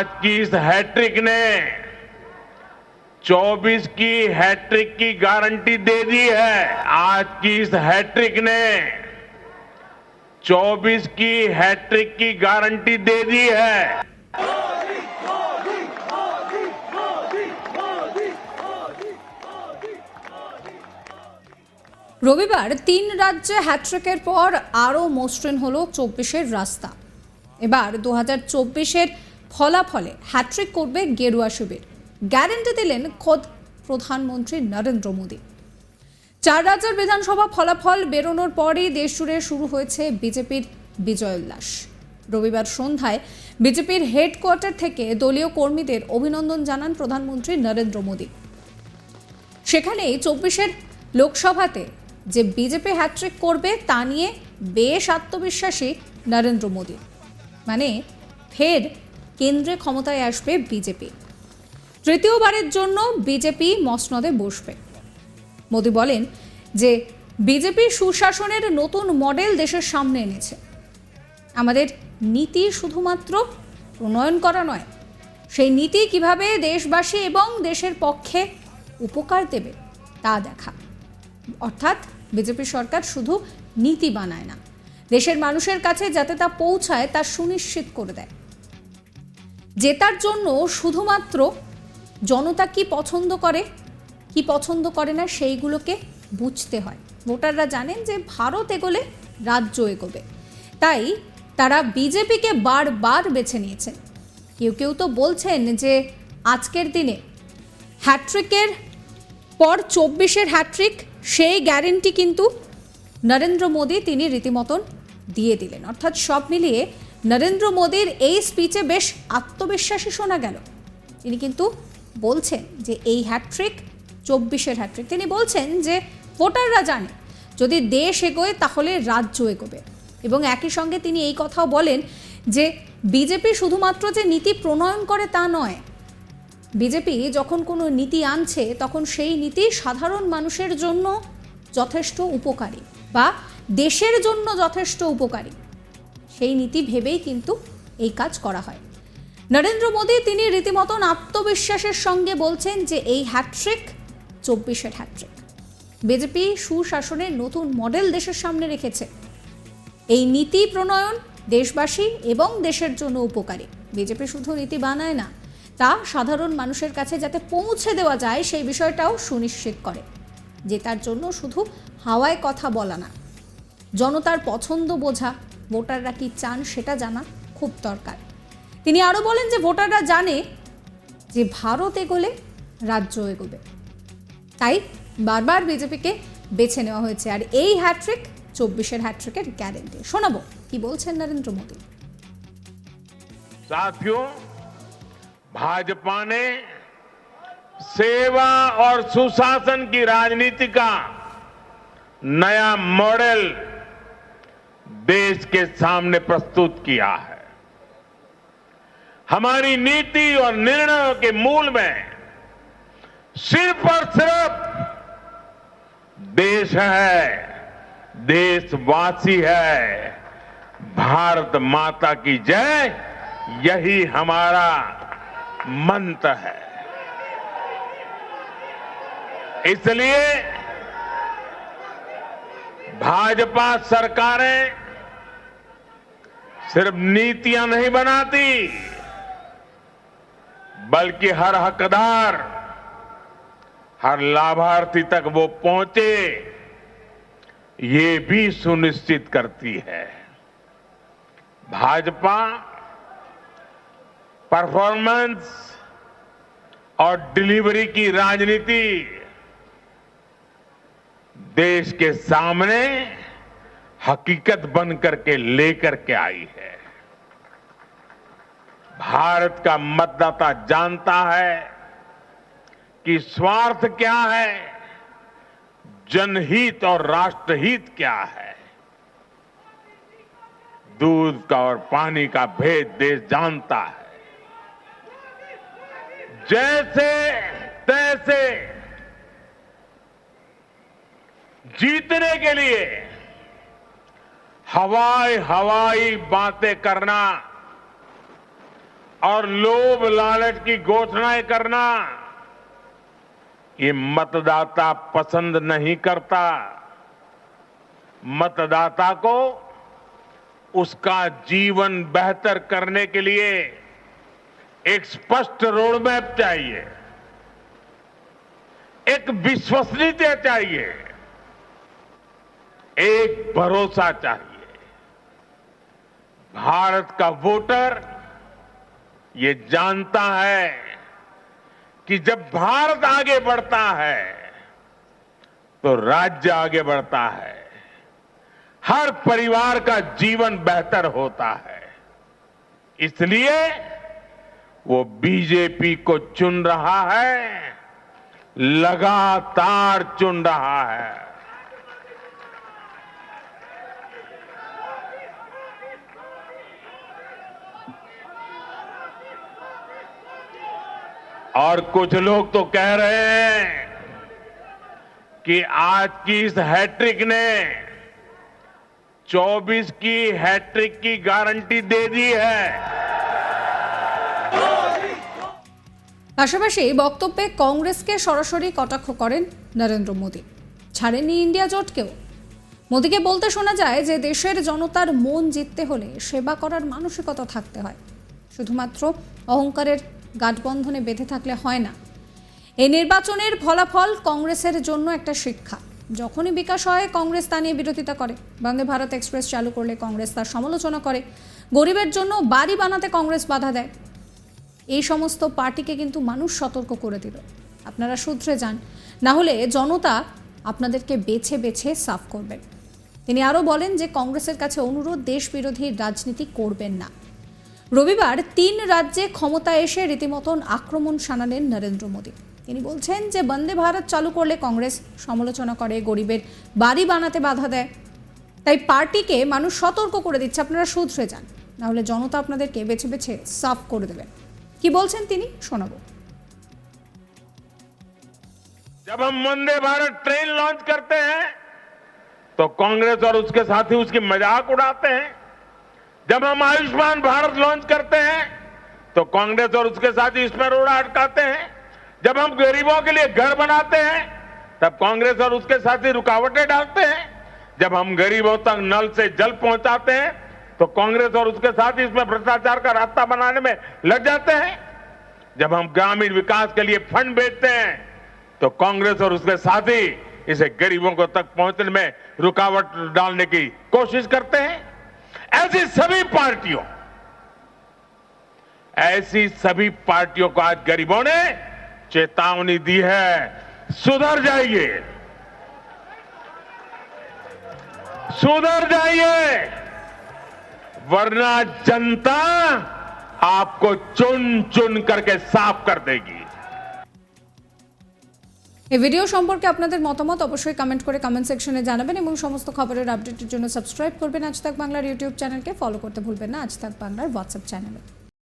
आज की इस हैट्रिक ने 24 की हैट्रिक की गारंटी दे दी है। आज की इस हैट्रिक ने 24 की हैट्रिक की गारंटी दे दी है। রবিবার 3 রাজ্যে হ্যাট্রিকের পর আরও মসৃণ হলো 24-এর রাস্তা। এবার 2024-এর ফলাফলে হ্যাট্রিক করবে গেরুয়া শিবির, গ্যারান্টি দিলেন খোদ প্রধানমন্ত্রী নরেন্দ্র মোদী। 4 রাজ্যের বিধানসভা ফলাফল বেরোনোর পরই দেশ জুড়ে শুরু হয়েছে বিজেপির বিজয় উল্লাস। রবিবার সন্ধ্যায় বিজেপির হেডকোয়ার্টার থেকে দলীয় কর্মীদের অভিনন্দন জানান প্রধানমন্ত্রী নরেন্দ্র মোদী। সেখানেই 24-এর লোকসভাতে যে বিজেপি হ্যাট্রিক করবে তা নিয়ে বেশ আত্মবিশ্বাসী নরেন্দ্র মোদী। মানে ফের কেন্দ্রে ক্ষমতায় আসবে বিজেপি, তৃতীয়বারের জন্য বিজেপি মসনদে বসবে। মোদী বলেন যে বিজেপি সুশাসনের নতুন মডেল দেশের সামনে এনেছে। আমাদের নীতি শুধুমাত্র প্রণয়ন করা নয়, সেই নীতি কিভাবে দেশবাসী এবং দেশের পক্ষে উপকার দেবে তা দেখা। অর্থাৎ বিজেপি সরকার শুধু নীতি বানায় না, দেশের মানুষের কাছে যাতে তা পৌঁছায় তা সুনিশ্চিত করে দেয়। জেতার জন্য শুধুমাত্র জনতা কি পছন্দ করে কি পছন্দ করে না সেইগুলোকে বুঝতে হয়। ভোটাররা জানেন যে ভারত এগোলে রাজ্য এগোবে, তাই তারা বিজেপিকে বারবার বেছে নিয়েছেন। কেউ কেউ তো বলছেন যে আজকের দিনে হ্যাট্রিকের পর 24-এর হ্যাট্রিক, সেই গ্যারেন্টি কিন্তু নরেন্দ্র মোদী তিনি রীতিমতন দিয়ে দিলেন। অর্থাৎ সব মিলিয়ে নরেন্দ্র মোদীর এই স্পিচে বেশ আত্মবিশ্বাসী শোনা গেল। তিনি কিন্তু বলছেন যে এই হ্যাট্রিক 24-এর হ্যাট্রিক। তিনি বলছেন যে ভোটাররা জানে যদি দেশ এগোয় তাহলে রাজ্য এগোবে, এবং একই সঙ্গে তিনি এই কথাও বলেন যে বিজেপি শুধুমাত্র যে নীতি প্রণয়ন করে তা নয়, বিজেপি যখন কোনো নীতি আনছে তখন সেই নীতি সাধারণ মানুষের জন্য যথেষ্ট উপকারী বা দেশের জন্য যথেষ্ট উপকারী, সেই নীতি ভেবেই কিন্তু এই কাজ করা হয়। নরেন্দ্র মোদী তিনি রীতিমতন আত্মবিশ্বাসের সঙ্গে বলছেন যে এই হ্যাট্রিক 24-এর হ্যাট্রিক। বিজেপি সুশাসনের নতুন মডেল দেশের সামনে রেখেছে। এই নীতি প্রণয়ন দেশবাসী এবং দেশের জন্য উপকারী। বিজেপি শুধু নীতি বানায় না, তা সাধারণ মানুষের কাছে যাতে পৌঁছে দেওয়া যায় সেই বিষয়টাও সুনিশ্চিত করে। জেতার জন্য শুধু হাওয়ায় কথা বলা না, জনতার পছন্দ বোঝা, ভোটাররা কি চান সেটা জানা খুব দরকার। তিনি আরও বলেন যে ভোটাররা জানে যে ভারত এগোলে রাজ্য এগোবে, তাই বারবার বিজেপিকে বেছে নেওয়া হয়েছে। আর এই হ্যাট্রিক 24-এর হ্যাট্রিকের গ্যারেন্টি। শোনাবো কি বলছেন নরেন্দ্র মোদী। साथियों, भाजपा ने सेवा और सुशासन की राजनीति का नया मॉडल देश के सामने प्रस्तुत किया है। हमारी नीति और निर्णयों के मूल में सिर्फ और सिर्फ देश है, देशवासी है, भारत माता की जय, यही हमारा मंत्र है। इसलिए भाजपा सरकारें सिर्फ नीतियां नहीं बनाती, बल्कि हर हकदार, हर लाभार्थी तक वो पहुंचे, ये भी सुनिश्चित करती है। भाजपा परफॉर्मेंस और डिलीवरी की राजनीति देश के सामने हकीकत बनकर के लेकर के आई है। भारत का मतदाता जानता है कि स्वार्थ क्या है, जनहित और राष्ट्रहित क्या है। दूध का और पानी का भेद देश जानता है। जैसे तैसे जीतने के लिए हवाई बातें करना और लोभ लालच की घोषणाएं करना ये मतदाता पसंद नहीं करता। मतदाता को उसका जीवन बेहतर करने के लिए एक स्पष्ट रोडमैप चाहिए, एक विश्वसनीयता चाहिए, एक भरोसा चाहिए। भारत का वोटर ये जानता है कि जब भारत आगे बढ़ता है तो राज्य आगे बढ़ता है, हर परिवार का जीवन बेहतर होता है। इसलिए वो बीजेपी को चुन रहा है, लगातार चुन रहा है। और कुछ लोग तो कह रहे हैं कि आज की इस हैट्रिक ने 24 की हैट्रिक की गारंटी दे दी है। পাশাপাশি বক্তব্যে কংগ্রেসকে সরাসরি কটাক্ষ করেন নরেন্দ্র মোদী, ছাড়েননি ইন্ডিয়া জোটকেও। মোদীকে বলতে শোনা যায় যে দেশের জনতার মন জিততে হলে সেবা করার মানসিকতা থাকতে হয়, শুধুমাত্র অহংকারের গাঁটবন্ধনে বেঁধে থাকলে হয় না। এই নির্বাচনের ফলাফল কংগ্রেসের জন্য একটা শিক্ষা। যখনই বিকাশ হয় কংগ্রেস তা নিয়ে বিরোধিতা করে, বন্দে ভারত এক্সপ্রেস চালু করলে কংগ্রেস তার সমালোচনা করে, গরিবের জন্য বাড়ি বানাতে কংগ্রেস বাধা দেয়। এই সমস্ত পার্টিকে কিন্তু মানুষ সতর্ক করে দিল, আপনারা শুধরে যান, না হলে জনতা আপনাদেরকে বেছে বেছে সাফ করবেন। তিনি আরও বলেন যে কংগ্রেসের কাছে অনুরোধ, দেশ বিরোধী রাজনীতি করবেন না। রবিবার 3 রাজ্যে ক্ষমতা এসে রীতিমতন আক্রমণ শানালেন নরেন্দ্র মোদী। তিনি বলছেন যে বন্দে ভারত চালু করলে কংগ্রেস সমালোচনা করে, গরিবের বাড়ি বানাতে বাধা দেয়। তাই পার্টিকে মানুষ সতর্ক করে দিচ্ছে, আপনারা শুধরে যান, না হলে জনতা আপনাদেরকে বেছে বেছে সাফ করে দেবেন। কি বলছেন তিনি শোনাবো। जब हम वंदे भारत ट्रेन लॉन्च करते हैं तो कांग्रेस और उसके साथी उसकी मजाक उड़ाते हैं। जब हम आयुष्मान भारत लॉन्च करते हैं तो कांग्रेस और उसके साथी इसमें रोड़ा अटकाते हैं। जब हम गरीबों के लिए घर बनाते हैं तब कांग्रेस और उसके साथी रुकावटें डालते हैं। जब हम गरीबों तक नल से जल पहुंचाते हैं तो कांग्रेस और उसके साथी इसमें भ्रष्टाचार का रास्ता बनाने में लग जाते हैं। जब हम ग्रामीण विकास के लिए फंड भेजते हैं तो कांग्रेस और उसके साथी इसे गरीबों को तक पहुंचने में रुकावट डालने की कोशिश करते हैं। ऐसी सभी पार्टियों को आज गरीबों ने चेतावनी दी है, सुधर जाइए, सुधर जाइए, वरना जनता आपको चुन चुन करके साफ कर देगी। এই ভিডিও সম্পর্কে আপনাদের মতামত অবশ্যই কমেন্ট করে কমেন্ট সেকশনে জানাবেন এবং সমস্ত খবরের আপডেটের জন্য সাবস্ক্রাইব করবেন আজ তাক বাংলার ইউটিউব চ্যানেলকে, ফলো করতে ভুলবেন না আজ তাক বাংলার হোয়াটসঅ্যাপ চ্যানেলে।